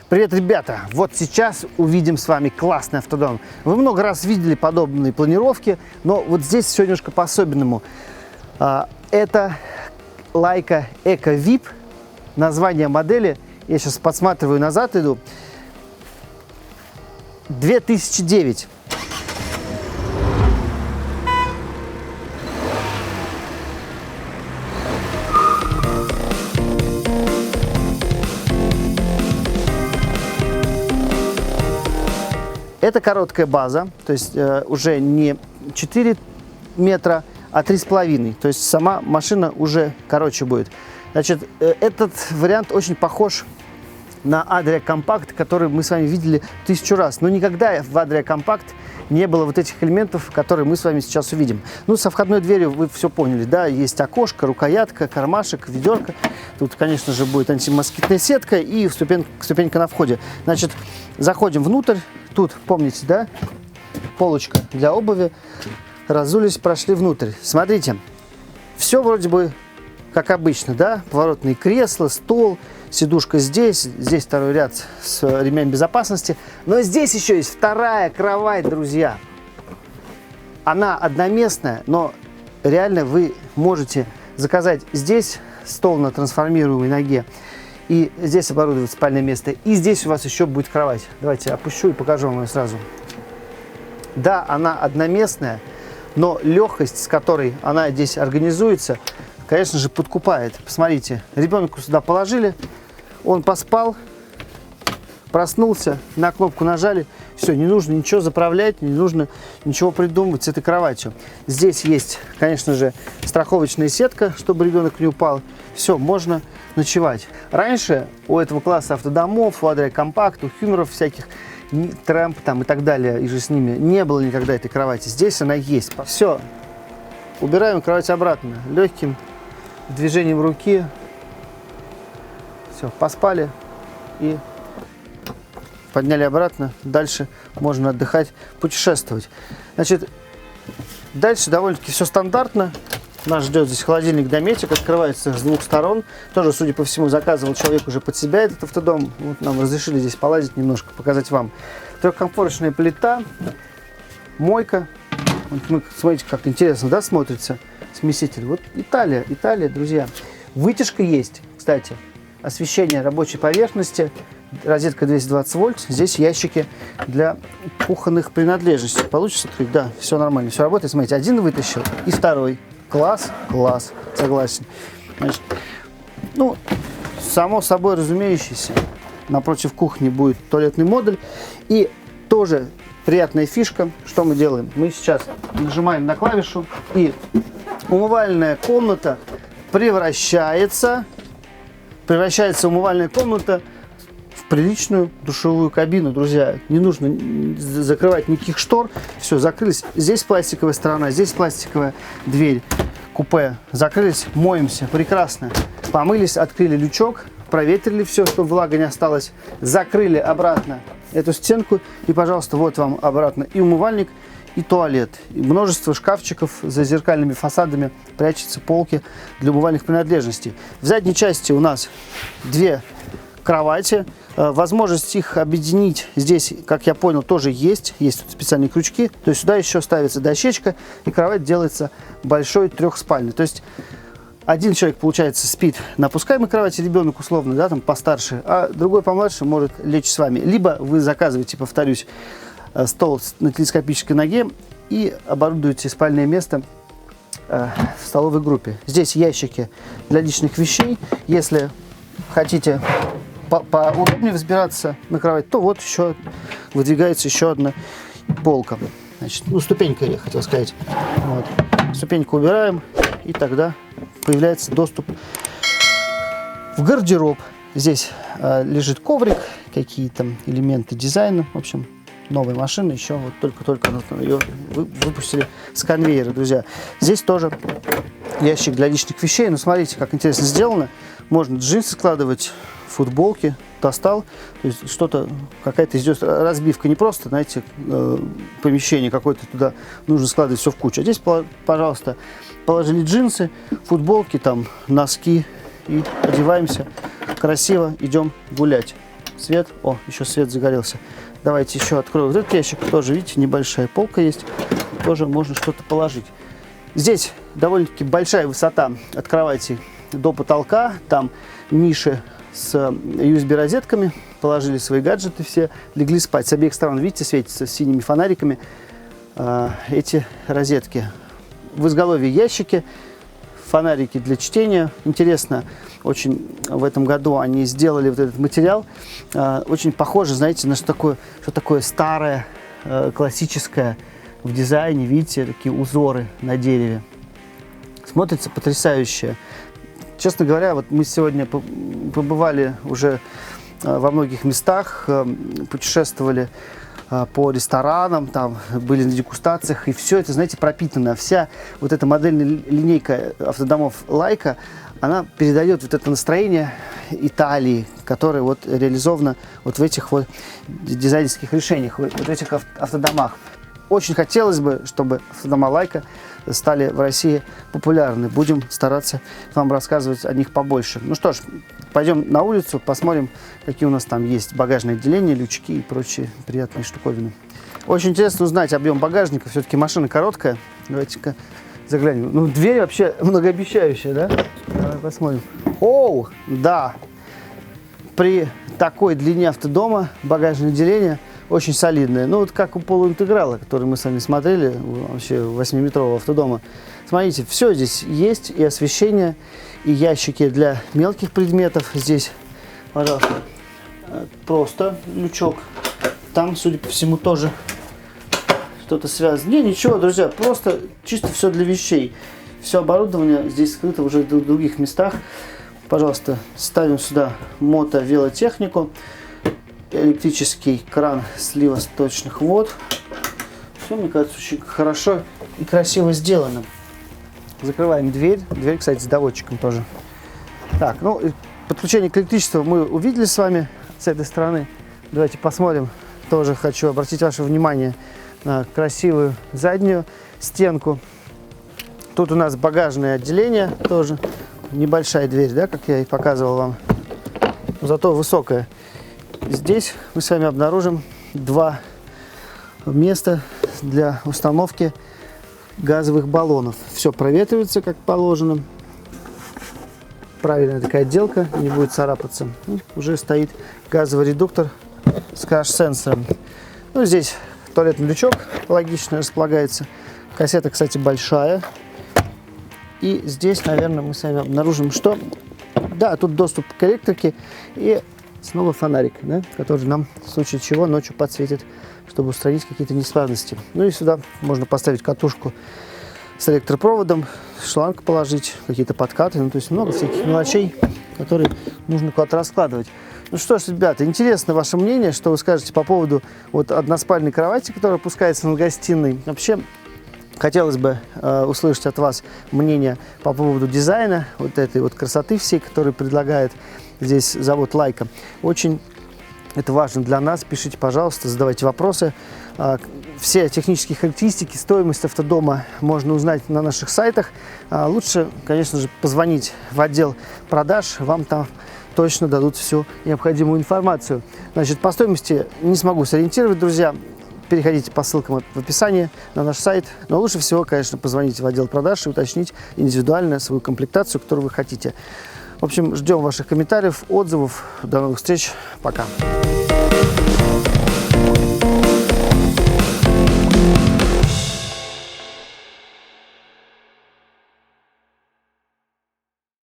Привет, ребята! Вот сейчас увидим с вами классный автодом. Вы много раз видели подобные планировки, но вот здесь все немножко по-особенному. Это Leica Eco VIP. Название модели, я сейчас подсматриваю назад, иду. 2009. Это короткая база, то есть уже не 4 метра, а 3,5. То есть сама машина уже короче будет. Значит, этот вариант очень похож на Adria Compact, который мы с вами видели 1000 раз. Но никогда в Adria Compact не было вот этих элементов, которые мы с вами сейчас увидим. Ну, со входной дверью вы все поняли, да, есть окошко, рукоятка, кармашек, ведерко. Тут, конечно же, будет антимоскитная сетка и ступенька на входе. Значит, заходим внутрь. Тут, помните, да, полочка для обуви. Разулись, прошли внутрь. Смотрите, все вроде бы как обычно, да, поворотные кресла, стол, сидушка здесь второй ряд с ремнями безопасности. Но здесь еще есть вторая кровать, друзья. Она одноместная, но реально вы можете заказать здесь стол на трансформируемой ноге. И здесь оборудовать спальное место. И здесь у вас еще будет кровать. Давайте опущу и покажу вам ее сразу. Да, она одноместная, но легкость, с которой она здесь организуется, конечно же, подкупает. Посмотрите, ребенка сюда положили, он поспал, проснулся, на кнопку нажали. Все, не нужно ничего заправлять, не нужно ничего придумывать с этой кроватью. Здесь есть, конечно же, страховочная сетка, чтобы ребенок не упал. Все, можно ночевать. Раньше у этого класса автодомов, у Adria Compact, у Hummer'ов всяких, Трэмп там и так далее, и же с ними, не было никогда этой кровати. Здесь она есть. Все, убираем кровать обратно. Легким движением руки. Все, поспали и подняли обратно. Дальше можно отдыхать, путешествовать. Значит, дальше довольно-таки все стандартно. Нас ждет здесь холодильник-дометик, открывается с двух сторон. Тоже, судя по всему, заказывал человек уже под себя этот автодом. Вот нам разрешили здесь полазить немножко, показать вам. Трехкомфорочная плита, мойка. Вот, смотрите, как интересно, да, смотрится смеситель. Вот Италия, друзья. Вытяжка есть, кстати. Освещение рабочей поверхности. Розетка 220 вольт. Здесь ящики для кухонных принадлежностей. Получится открыть? Да, все нормально, все работает. Смотрите, один вытащил и второй. Класс, согласен. Значит, ну, само собой разумеющееся, напротив кухни будет туалетный модуль. И тоже приятная фишка, что мы делаем? Мы сейчас нажимаем на клавишу, и умывальная комната превращается умывальная комната в приличную душевую кабину, друзья. Не нужно закрывать никаких штор. Все, закрылись. Здесь пластиковая сторона, здесь пластиковая дверь, купе. Закрылись, моемся. Прекрасно. Помылись, открыли лючок, проветрили все, чтобы влага не осталась. Закрыли обратно эту стенку. И, пожалуйста, вот вам обратно и умывальник, и туалет. И множество шкафчиков за зеркальными фасадами, прячутся полки для умывальных принадлежностей. В задней части у нас две кровати. Возможность их объединить здесь, как я понял, тоже есть. Есть тут специальные крючки. То есть сюда еще ставится дощечка, и кровать делается большой трехспальной. То есть один человек, получается, спит на опускаемой кровати, ребенок условно, да, там постарше, а другой помладше может лечь с вами. Либо вы заказываете, повторюсь, стол на телескопической ноге и оборудуете спальное место в столовой группе. Здесь ящики для личных вещей. Если хотите поудобнее взбираться на кровать, то вот еще выдвигается еще одна полка. Значит, ну, ступенька, я хотел сказать. Вот. Ступеньку убираем, и тогда появляется доступ в гардероб. Здесь лежит коврик, какие-то элементы дизайна. В общем, новая машина, еще вот только-только ее выпустили с конвейера, друзья. Здесь тоже ящик для личных вещей. Но смотрите, как интересно сделано. Можно джинсы складывать, футболки, достал, то есть что-то, какая-то идет разбивка, не просто, знаете, помещение какое-то, туда нужно складывать все в кучу. А здесь, пожалуйста, положили джинсы, футболки, там, носки и одеваемся красиво, идем гулять. свет. О, еще свет загорелся. Давайте еще открою вот этот ящик. Тоже, видите, небольшая полка есть. Тоже можно что-то положить. Здесь довольно-таки большая высота от кровати до потолка. Там ниши с USB-розетками. Положили свои гаджеты все, легли спать. С обеих сторон, видите, светятся синими фонариками эти розетки. В изголовье ящики, фонарики для чтения. Интересно, очень в этом году они сделали вот этот материал. Очень похоже, знаете, на что такое старое, классическое в дизайне. Видите, такие узоры на дереве. Смотрится потрясающе. Честно говоря, вот мы сегодня побывали уже во многих местах, путешествовали по ресторанам, там были на дегустациях, и все это, знаете, пропитано. Вся вот эта модельная линейка автодомов Leica, она передает вот это настроение Италии, которое вот реализовано вот в этих вот дизайнерских решениях, вот в этих автодомах. Очень хотелось бы, чтобы автодома Leica стали в России популярны. Будем стараться вам рассказывать о них побольше. Ну что ж, пойдем на улицу, посмотрим, какие у нас там есть багажные отделения, лючки и прочие приятные штуковины. Очень интересно узнать объем багажника. Все-таки машина короткая. Давайте-ка заглянем. Ну, дверь вообще многообещающая, да? Давай посмотрим. Оу, да. При такой длине автодома багажное отделение очень солидное. Ну, вот как у полуинтеграла, который мы с вами смотрели, вообще 8-метрового автодома. Смотрите, все здесь есть, и освещение, и ящики для мелких предметов. Здесь, пожалуйста, просто лючок. Там, судя по всему, тоже что-то связано. Не, ничего, друзья, просто чисто все для вещей. Все оборудование здесь скрыто уже в других местах. Пожалуйста, ставим сюда мото-велотехнику. Электрический кран слива сточных вод. Все, мне кажется, очень хорошо и красиво сделано. Закрываем дверь. Дверь, кстати, с доводчиком тоже. Так, ну, подключение к электричеству мы увидели с вами с этой стороны. Давайте посмотрим. Тоже хочу обратить ваше внимание на красивую заднюю стенку. Тут у нас багажное отделение тоже. Небольшая дверь, да, как я и показывал вам. Зато высокая. Здесь мы с вами обнаружим два места для установки газовых баллонов. Все проветривается как положено. Правильная такая отделка, не будет царапаться. Уже стоит газовый редуктор с краш-сенсором. Ну, здесь туалетный лючок логично располагается. Кассета, кстати, большая. И здесь, наверное, мы с вами обнаружим, что... Да, тут доступ к электрике и снова фонарик, да, который нам в случае чего ночью подсветит, чтобы устранить какие-то неисправности. Ну и сюда можно поставить катушку с электропроводом, шланг положить, какие-то подкаты. Ну, то есть много всяких мелочей, которые нужно куда-то раскладывать. Ну что ж, ребята, интересно ваше мнение, что вы скажете по поводу вот односпальной кровати, которая опускается над гостиной. Вообще, хотелось бы услышать от вас мнение по поводу дизайна, вот этой вот красоты всей, которую предлагает здесь завод Leica. Очень это важно для нас. Пишите, пожалуйста, задавайте вопросы. Все технические характеристики, стоимость автодома можно узнать на наших сайтах. Лучше, конечно же, позвонить в отдел продаж. Вам там точно дадут всю необходимую информацию. Значит, по стоимости не смогу сориентировать, друзья. Переходите по ссылкам в описании на наш сайт. Но лучше всего, конечно, позвонить в отдел продаж и уточнить индивидуально свою комплектацию, которую вы хотите. В общем, ждем ваших комментариев, отзывов. До новых встреч. Пока.